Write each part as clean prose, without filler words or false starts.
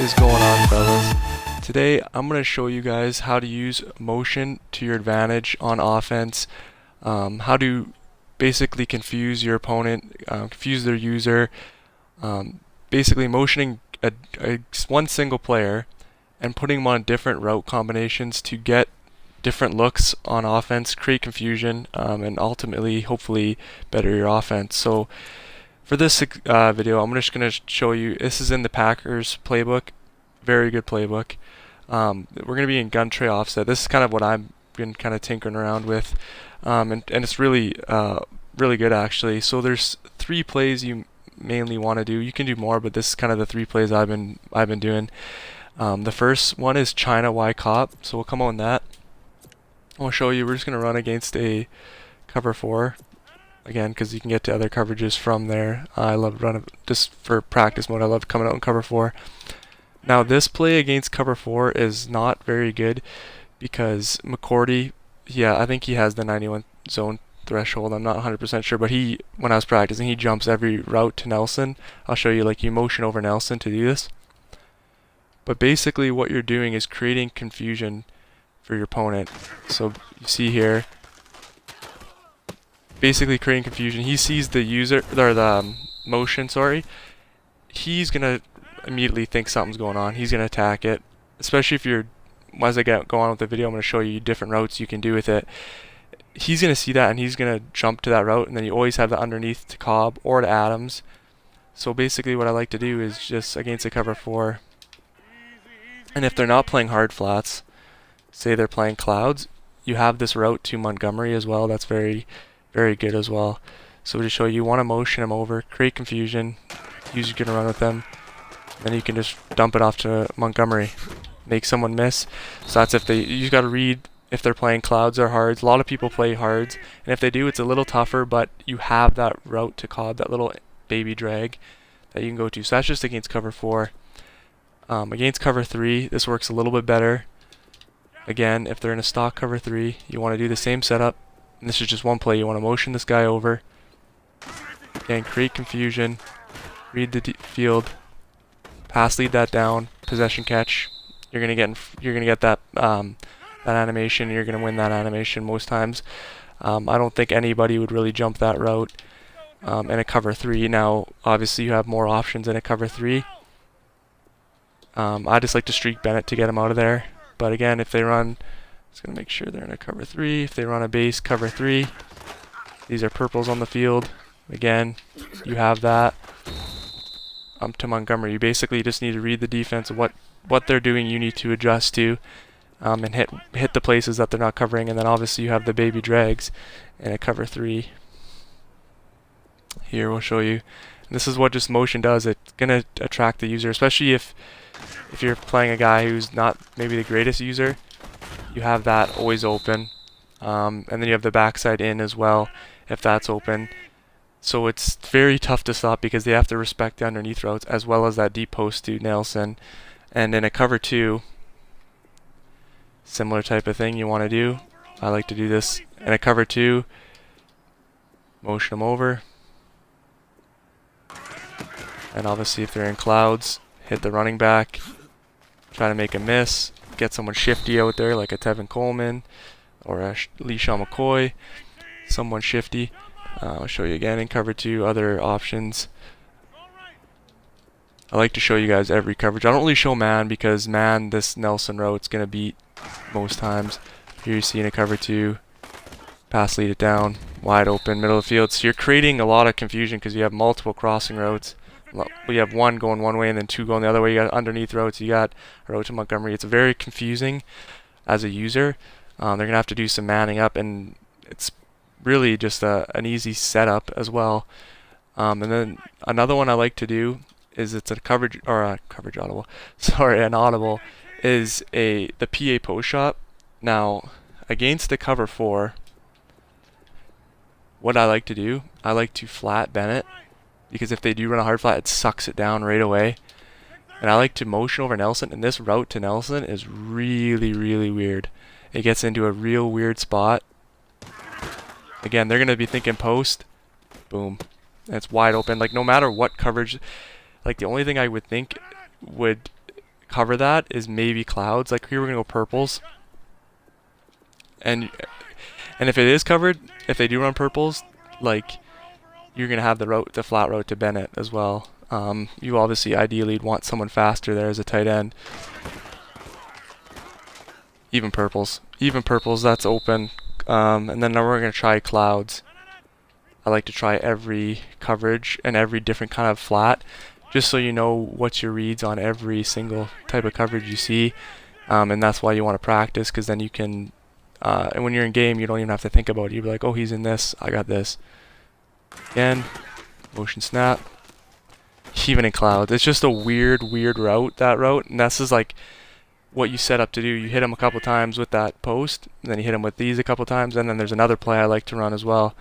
Is going on, fellas? Today I'm going to show you guys how to use motion to your advantage on offense, how to basically confuse your opponent, confuse their user, basically motioning one single player and putting them on different route combinations to get different looks on offense, create confusion, and ultimately, hopefully, better your offense. So for this video, I'm just going to show you, this is in the Packers playbook, very good playbook. We're going to be in gun tray offset. This is kind of what I've been kind of tinkering around with, and it's really good actually. So there's 3 plays you mainly want to do. You can do more, but this is kind of the 3 plays I've been doing. The first one is China Y cop, so we'll come on that. I'll show you. We're just going to run against a cover 4. Again, because you can get to other coverages from there. I love running just for practice mode. I love coming out in cover 4. Now this play against cover 4 is not very good because McCourty, yeah, I think he has the 91 zone threshold. I'm not 100% sure, but when I was practicing, he jumps every route to Nelson. I'll show you, like, you motion over Nelson to do this. But basically what you're doing is creating confusion for your opponent. So you see here, basically creating confusion. He sees the user, or the motion, sorry. He's gonna immediately think something's going on. He's gonna attack it. Especially if you're, as I go on with the video, I'm gonna show you different routes you can do with it. He's gonna see that and he's gonna jump to that route, and then you always have that underneath to Cobb or to Adams. So basically what I like to do is just against a cover 4, and if they're not playing hard flats, say they're playing clouds, you have this route to Montgomery as well. That's very good as well. So to show you want to motion them over, create confusion, user's gonna run with them, then you can just dump it off to Montgomery, make someone miss. So that's if you got to read if they're playing clouds or hards. A lot of people play hards, and if they do, it's a little tougher, but you have that route to Cobb, that little baby drag that you can go to. So that's just against cover 4. Against cover 3, this works a little bit better. Again, if they're in a stock cover 3, you want to do the same setup. And this is just one play. You want to motion this guy over. Again, create confusion. Read the field. Pass lead that down. Possession catch. You're gonna get that that animation. You're gonna win that animation most times. I don't think anybody would really jump that route in a cover 3. Now, obviously, you have more options in a cover 3. I just like to streak Bennett to get him out of there. But again, if they run, just gonna make sure they're in a cover 3. If they run a base cover 3, these are purples on the field. Again, you have that. To Montgomery, you basically just need to read the defense of what they're doing. You need to adjust to, and hit the places that they're not covering. And then obviously you have the baby drags in a cover 3. Here we'll show you. And this is what just motion does. It's gonna attract the user, especially if you're playing a guy who's not maybe the greatest user. You have that always open, and then you have the backside in as well if that's open. So it's very tough to stop because they have to respect the underneath routes as well as that deep post to Nelson. And in a cover 2, similar type of thing you want to do. I like to do this in a cover 2. Motion them over. And obviously if they're in clouds, hit the running back. Try to make a miss. Get someone shifty out there like a Tevin Coleman or a LeSean McCoy. Someone shifty. I'll show you again in cover 2 other options. I like to show you guys every coverage. I don't really show man because man, this Nelson route's gonna beat most times. Here you see in a cover 2, pass lead it down, wide open, middle of the field. So you're creating a lot of confusion because you have multiple crossing routes. We have one going one way and then 2 going the other way. You got underneath routes. You got a route to Montgomery. It's very confusing as a user. They're gonna have to do some manning up, and it's really just an easy setup as well. And then another one I like to do is it's a coverage or a coverage audible. Sorry, an audible is the PA post shot. Now against the cover 4, what I like to do, I like to flat Bennett because if they do run a hard flat, it sucks it down right away. And I like to motion over Nelson, and this route to Nelson is really weird. It gets into a real weird spot. Again, they're going to be thinking post. Boom. And it's wide open. Like, no matter what coverage, like, the only thing I would think would cover that is maybe clouds. Like here we're gonna go purples, and if it is covered, if they do run purples, like you're gonna have the flat route to Bennett as well. You obviously ideally want someone faster there as a tight end. Even purples, that's open. And then now we're gonna try clouds. I like to try every coverage and every different kind of flat, just so you know what's your reads on every single type of coverage you see. And that's why you want to practice, because then you can, and when you're in game, you don't even have to think about it. You'll be like, oh, he's in this, I got this. Again, motion snap. Even in clouds, it's just a weird route, that route, and this is like what you set up to do. You hit him a couple times with that post, and then you hit him with these a couple times, and then there's another play I like to run as well.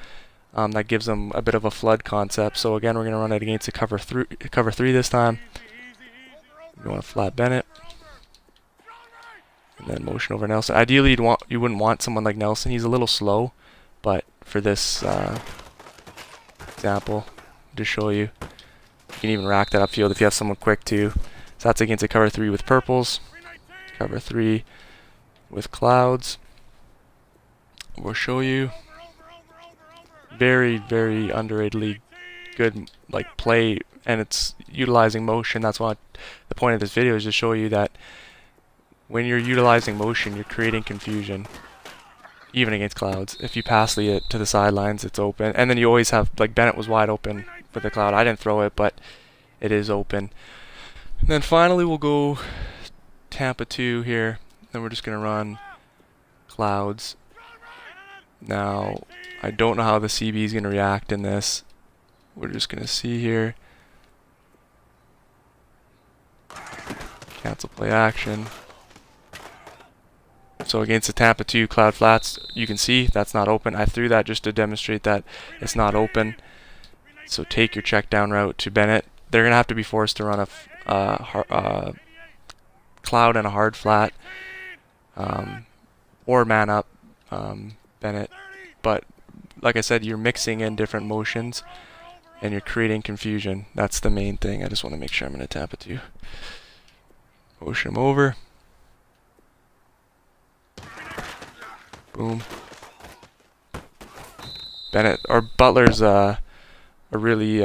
That gives them a bit of a flood concept. So again, we're going to run it against a cover three this time. You want to flat Bennett, and then motion over Nelson. Ideally, you wouldn't want someone like Nelson. He's a little slow, but for this example, to show you, you can even rack that upfield if you have someone quick too. So that's against a cover three with purples, cover three with clouds. We'll show you. Very underratedly good like play, and it's utilizing motion. That's why the point of this video is to show you that when you're utilizing motion, you're creating confusion, even against clouds. If you pass it to the sidelines, it's open, and then you always have, like Bennett was wide open with the cloud. I didn't throw it, but it is open. And then finally we'll go Tampa 2 here. Then we're just gonna run clouds. Now I don't know how the CB is gonna react in this. We're just gonna see here. Cancel play action. So against the Tampa 2 cloud flats, you can see that's not open. I threw that just to demonstrate that it's not open. So take your check down route to Bennett. They're going to have to be forced to run a cloud and a hard flat, or man up Bennett. But like I said, you're mixing in different motions and you're creating confusion. That's the main thing. I just want to make sure I'm going to tap it to you. Motion him over. Boom. Bennett or Butler's a really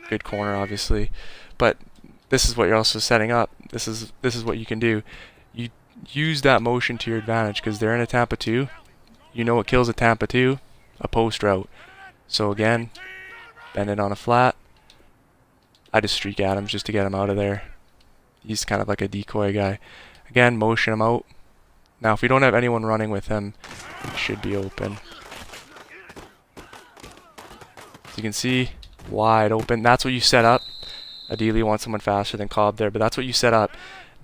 good corner, obviously, but this is what you're also setting up. This is what you can do. You use that motion to your advantage because they're in a Tampa 2. You know what kills a Tampa 2? A post route. So again, Bennett on a flat. I just streak at him just to get him out of there. He's kind of like a decoy guy. Again, motion him out. Now, if we don't have anyone running with him, he should be open. So you can see, wide open. That's what you set up. Ideally, you want someone faster than Cobb there, but that's what you set up.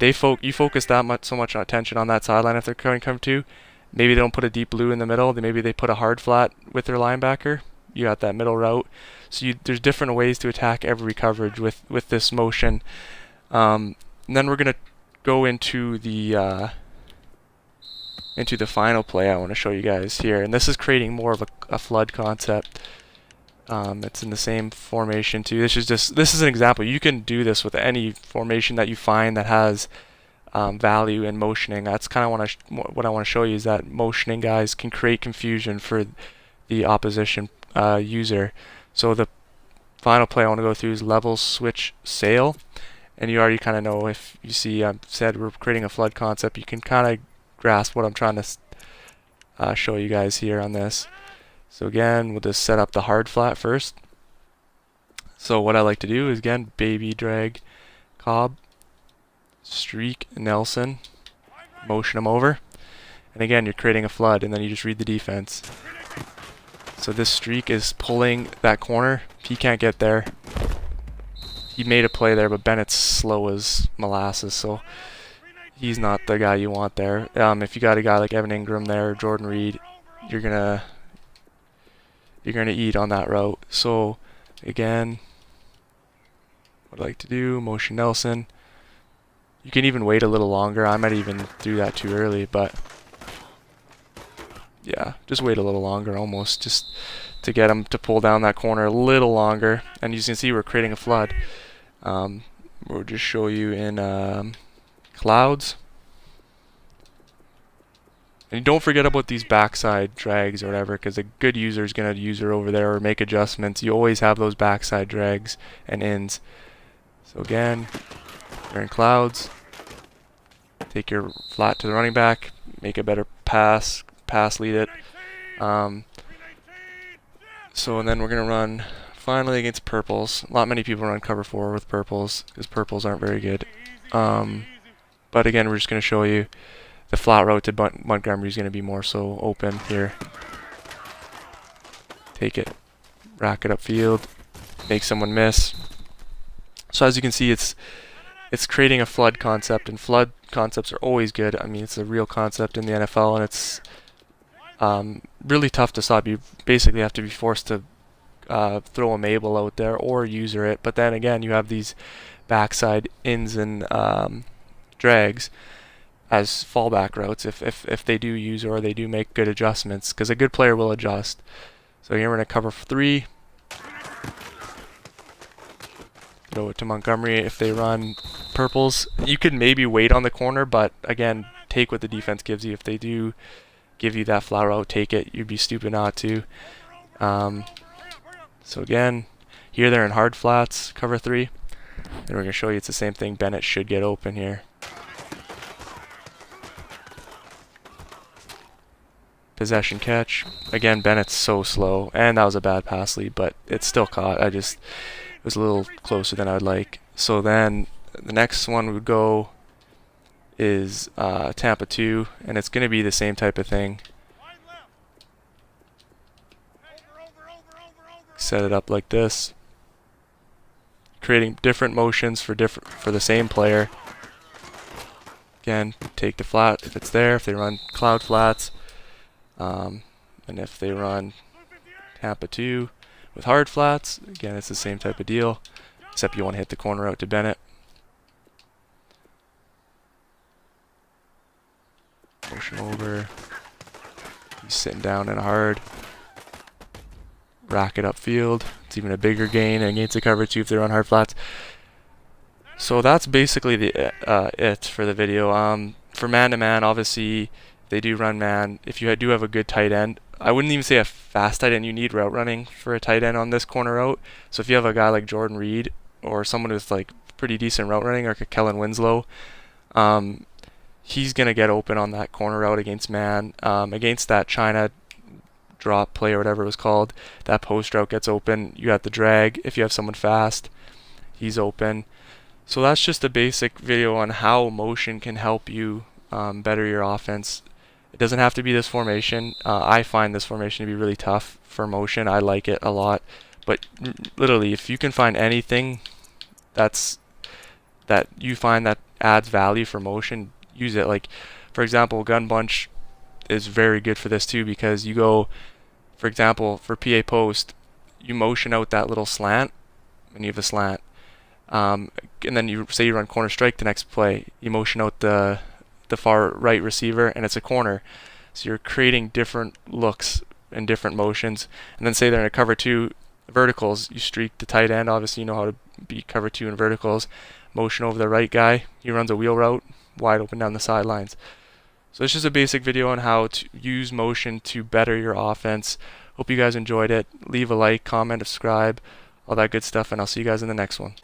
You focus so much attention on that sideline if they're coming cover 2. Maybe they don't put a deep blue in the middle. Maybe they put a hard flat with their linebacker. You got that middle route. So there's different ways to attack every coverage with this motion. And then we're gonna go into the final play I want to show you guys here, and this is creating more of a flood concept. It's in the same formation too. This is an example. You can do this with any formation that you find that has value in motioning. That's kind of what I want to show you, is that motioning guys can create confusion for the opposition user. So the final play I want to go through is level switch sail, and you already kind of know, if you see I said we're creating a flood concept, you can kind of grasp what I'm trying to show you guys here on this. So again, we'll just set up the hard flat first. So what I like to do is, again, baby drag Cobb, streak Nelson, motion him over, and again, you're creating a flood, and then you just read the defense. So this streak is pulling that corner. He can't get there. He made a play there, but Bennett's slow as molasses, so he's not the guy you want there. If you got a guy like Evan Ingram there, or Jordan Reed, you're gonna eat on that route. So again, what I like to do, motion Nelson. You can even wait a little longer. I might even do that too early, but yeah, just wait a little longer, almost, just to get him to pull down that corner a little longer. And you can see we're creating a flood. We'll just show you in clouds. And don't forget about these backside drags or whatever, because a good user is going to use it over there or make adjustments. You always have those backside drags and ins. So again, you're in clouds. Take your flat to the running back, make a better pass lead it. So and then we're going to run finally against purples. Not many people run cover 4 with purples because purples aren't very good. But again, we're just going to show you the flat route to Montgomery is going to be more so open here. Take it, rack it upfield, make someone miss. So as you can see, it's creating a flood concept, and flood concepts are always good. I mean, it's a real concept in the NFL, and it's really tough to stop. You basically have to be forced to throw a Mabel out there or user it. But then again, you have these backside ins and drags as fallback routes if they do use or they do make good adjustments, because a good player will adjust. So here we're going to cover 3. Throw it to Montgomery. If they run purples, you could maybe wait on the corner, but again, take what the defense gives you. If they do give you that flat route, take it. You'd be stupid not to. So again, here they're in hard flats, cover 3. And we're going to show you it's the same thing. Bennett should get open here. Possession catch. Again, Bennett's so slow, and that was a bad pass lead, but it's still caught. It was a little closer than I'd like. So then the next one would go is Tampa 2, and it's going to be the same type of thing. Set it up like this, creating different motions for the same player. Again, take the flat if it's there. If they run cloud flats, and if they run Tampa 2 with hard flats, again, it's the same type of deal, except you want to hit the corner out to Bennett. Motion over. He's sitting down in a hard. Rack it upfield. It's even a bigger gain against the cover 2 if they're on hard flats. So that's basically it for the video. For man-to-man, obviously, they do run man. If you do have a good tight end, I wouldn't even say a fast tight end. You need route running for a tight end on this corner route. So if you have a guy like Jordan Reed or someone with like pretty decent route running, like a Kellen Winslow, he's going to get open on that corner route against man. Against that China drop play or whatever it was called, that post route gets open. You got the drag. If you have someone fast, he's open. So that's just a basic video on how motion can help you better your offense. It doesn't have to be this formation. I find this formation to be really tough for motion. I like it a lot. But literally, if you can find anything that you find that adds value for motion, use it. Like, for example, gun bunch is very good for this too, because you go, for example, for PA post, you motion out that little slant, and you have a slant. And then you say you run corner strike the next play, you motion out the far right receiver, and it's a corner. So you're creating different looks and different motions. And then say they're in a cover 2 verticals, you streak the tight end. Obviously you know how to beat cover 2 in verticals. Motion over the right guy, he runs a wheel route, wide open down the sidelines. So it's just a basic video on how to use motion to better your offense. Hope you guys enjoyed it. Leave a like, comment, subscribe, all that good stuff, and I'll see you guys in the next one.